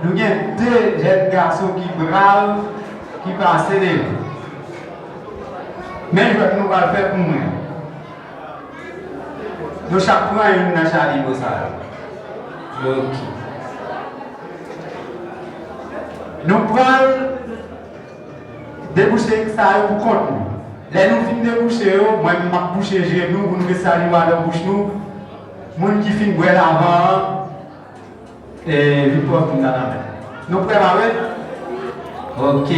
Nous avons deux jeunes garçons qui bravent, qui passent les. Mais je vais nous faire pour moi. Nous chaque fois une Charlie Bossal. Nous prenons déboucher ça pour compte nous. Là nous finissons déboucher, moi je vais boucher genou pour nous saluer dans la bouche nous. Moun qui finit boire avant et victoire pour nous dans la main. Nous préparons? OK.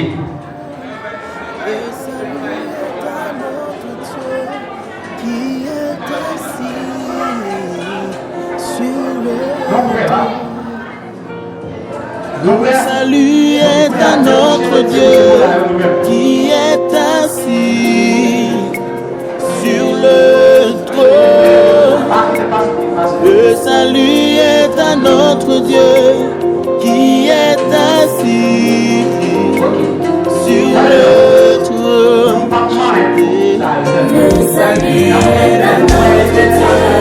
Le salut est à notre Dieu qui est assis sur le trône. Le salut est à notre Dieu qui est assis sur le trône. Le salut est à notre Dieu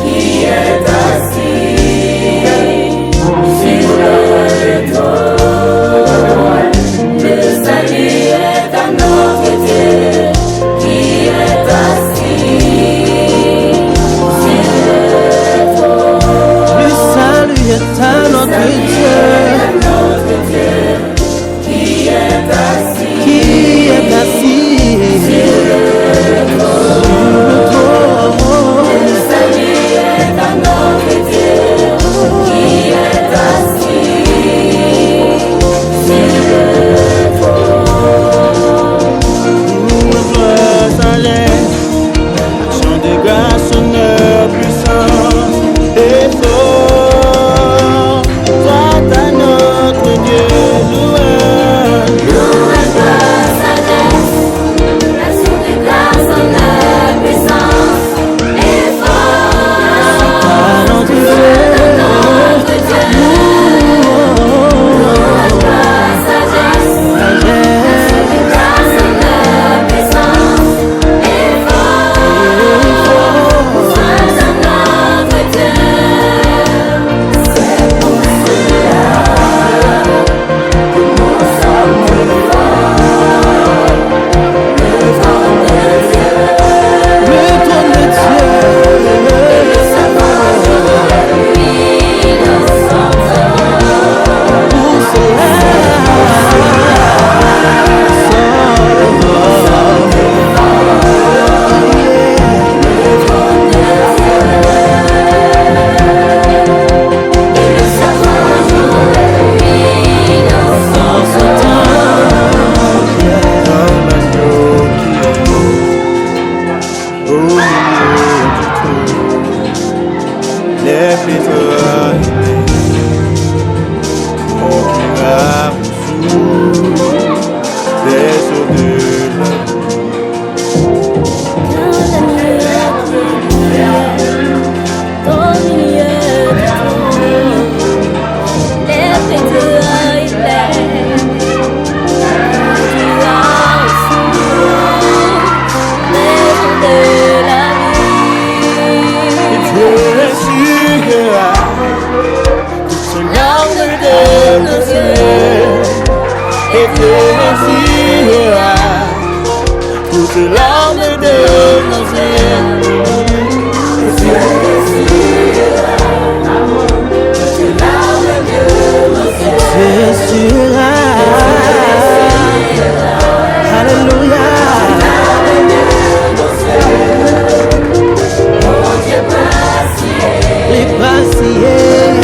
qui est assis sur le trône. Le salut est à notre Dieu qui est assis sur le trône. Le salut est à notre Dieu qui est assis sur le trône. Le salut est à notre Dieu qui est assis sur le trône. Gloire, sagesse, action de grâce, honneur, puissance et force. Toi, à notre Dieu, louange. Louange, gloire, sagesse, action de grâce, honneur, puissance et force. À notre Dieu, louange, gloire, sagesse, action de grâce, honneur, puissance et force. À notre Dieu, c'est pour cela que nous sommes forts. Le trône de Dieu, et le savoir de lui, nous sommes forts. Pour cela, le trône de Dieu, et le savoir de lui, nous sommes comme l'agneau qui est au milieu du trône. Les pétoires qui a reçu des eaux de la et Dieu reçira toute larme de nos yeux. Et Dieu reçira toute larme de nos yeux. Dieu sera, alléluia. Mon Dieu patient, les patients,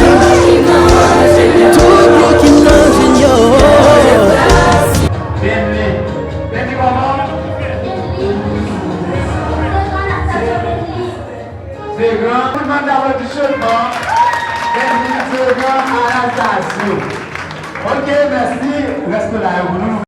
tout le qui mange ignore. C'est grand, tout le monde a du seulement. C'est grand à la station. Ok, merci. Reste là, vous nous.